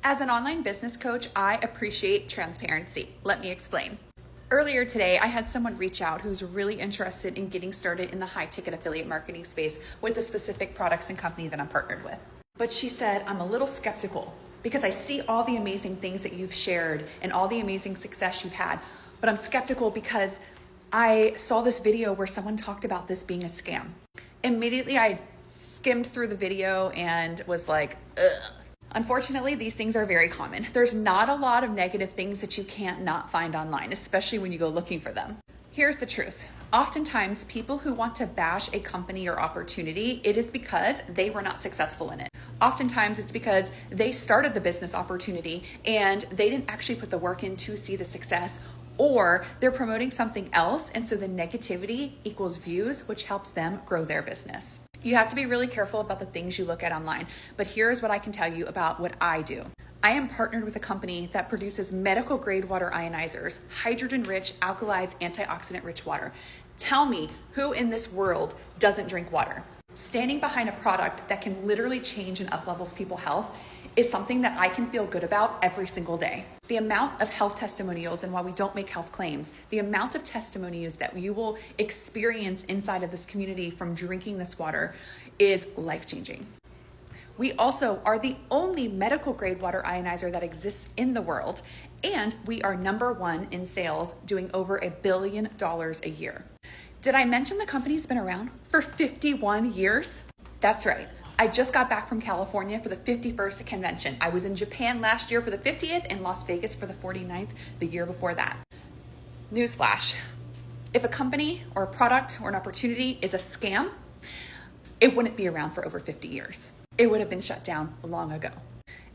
As an online business coach, I appreciate transparency. Let me explain. Earlier today, I had someone reach out who's really interested in getting started in the high ticket affiliate marketing space with the specific products and company that I'm partnered with. But she said, I'm a little skeptical because I see all the amazing things that you've shared and all the amazing success you've had. But I'm skeptical because I saw this video where someone talked about this being a scam. Immediately, I skimmed through the video and was like, ugh. Unfortunately, these things are very common. There's not a lot of negative things that you can't not find online, especially when you go looking for them. Here's the truth. Oftentimes, people who want to bash a company or opportunity, it is because they were not successful in it. Oftentimes, it's because they started the business opportunity and they didn't actually put the work in to see the success, or they're promoting something else, and so the negativity equals views, which helps them grow their business. You have to be really careful about the things you look at online, but here's what I can tell you about what I do. I am partnered with a company that produces medical grade water ionizers, hydrogen-rich, alkalized, antioxidant-rich water. Tell me who in this world doesn't drink water? Standing behind a product that can literally change and up-levels people's health is something that I can feel good about every single day. The amount of health testimonials, and while we don't make health claims, the amount of testimonials that you will experience inside of this community from drinking this water is life-changing. We also are the only medical grade water ionizer that exists in the world, and we are #1 in sales, doing over $1 billion a year. Did I mention the company's been around for 51 years? That's right. I just got back from California for the 51st convention. I was in Japan last year for the 50th and Las Vegas for the 49th the year before that. Newsflash, if a company or a product or an opportunity is a scam, it wouldn't be around for over 50 years. It would have been shut down long ago.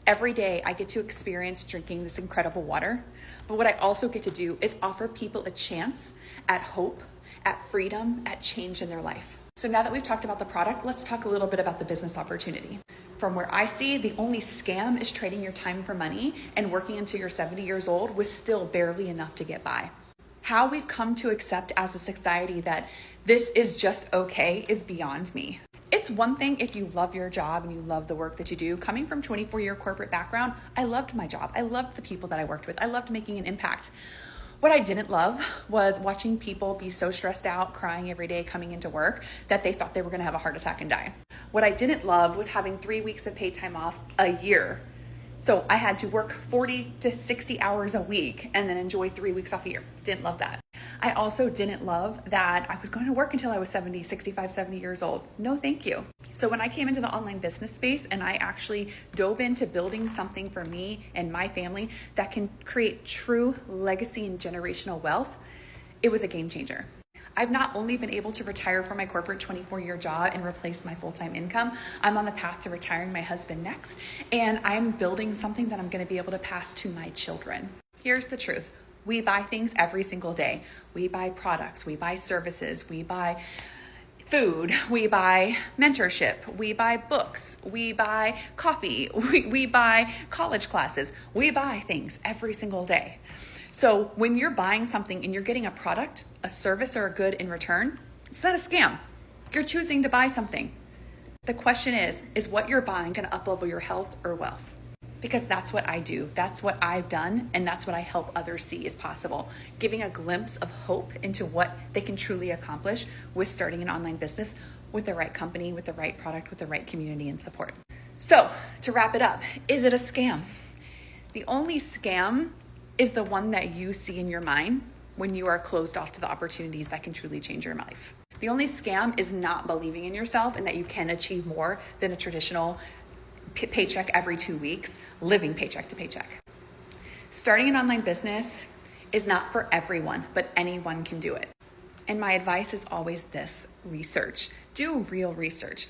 Every day I get to experience drinking this incredible water, but what I also get to do is offer people a chance at hope, at freedom, at change in their life. So now that we've talked about the product, let's talk a little bit about the business opportunity. From where I see, the only scam is trading your time for money and working until you're 70 years old with still barely enough to get by. How we've come to accept as a society that this is just okay is beyond me. It's one thing if you love your job and you love the work that you do. Coming from 24-year corporate background, I loved my job. I loved the people that I worked with. I loved making an impact. What I didn't love was watching people be so stressed out, crying every day coming into work that they thought they were gonna have a heart attack and die. What I didn't love was having 3 weeks of paid time off a year. So I had to work 40 to 60 hours a week and then enjoy 3 weeks off a year. Didn't love that. I also didn't love that I was going to work until I was 65, 70 years old. No, thank you. So when I came into the online business space and I actually dove into building something for me and my family that can create true legacy and generational wealth, it was a game changer. I've not only been able to retire from my corporate 24-year job and replace my full-time income, I'm on the path to retiring my husband next, and I'm building something that I'm going to be able to pass to my children. Here's the truth. We buy things every single day. We buy products, we buy services, we buy food, we buy mentorship, we buy books, we buy coffee, we buy college classes. We buy things every single day. So when you're buying something and you're getting a product, a service, or a good in return, it's not a scam. You're choosing to buy something. The question is what you're buying going to up-level your health or wealth? Because that's what I do. That's what I've done, and that's what I help others see is possible. Giving a glimpse of hope into what they can truly accomplish with starting an online business with the right company, with the right product, with the right community and support. So to wrap it up, is it a scam? The only scam is the one that you see in your mind when you are closed off to the opportunities that can truly change your life. The only scam is not believing in yourself and that you can achieve more than a traditional paycheck every 2 weeks, living paycheck to paycheck. Starting an online business is not for everyone, but anyone can do it. And my advice is always this: research. Do real research.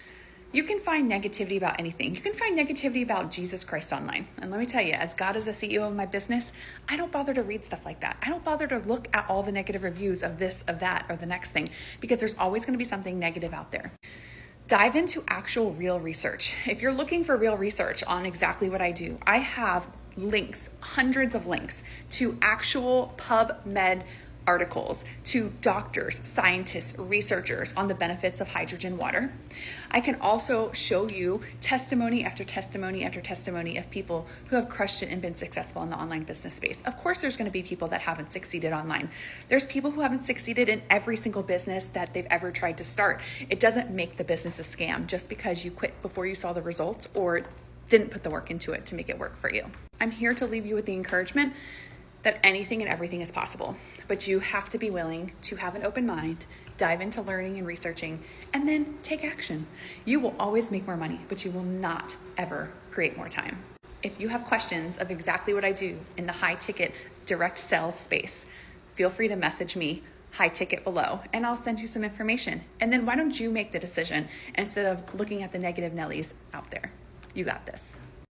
You can find negativity about anything. You can find negativity about Jesus Christ online. And let me tell you, as God is the CEO of my business, I don't bother to read stuff like that. I don't bother to look at all the negative reviews of this, of that, or the next thing, because there's always going to be something negative out there. Dive into actual real research. If you're looking for real research on exactly what I do, I have links, hundreds of links to actual PubMed articles to doctors, scientists, researchers on the benefits of hydrogen water. I can also show you testimony after testimony after testimony of people who have crushed it and been successful in the online business space. Of course, there's going to be people that haven't succeeded online. There's people who haven't succeeded in every single business that they've ever tried to start. It doesn't make the business a scam just because you quit before you saw the results or didn't put the work into it to make it work for you. I'm here to leave you with the encouragement that anything and everything is possible, but you have to be willing to have an open mind, dive into learning and researching, and then take action. You will always make more money, but you will not ever create more time. If you have questions of exactly what I do in the high ticket direct sales space, feel free to message me, high ticket below, and I'll send you some information. And then why don't you make the decision instead of looking at the negative Nellies out there? You got this.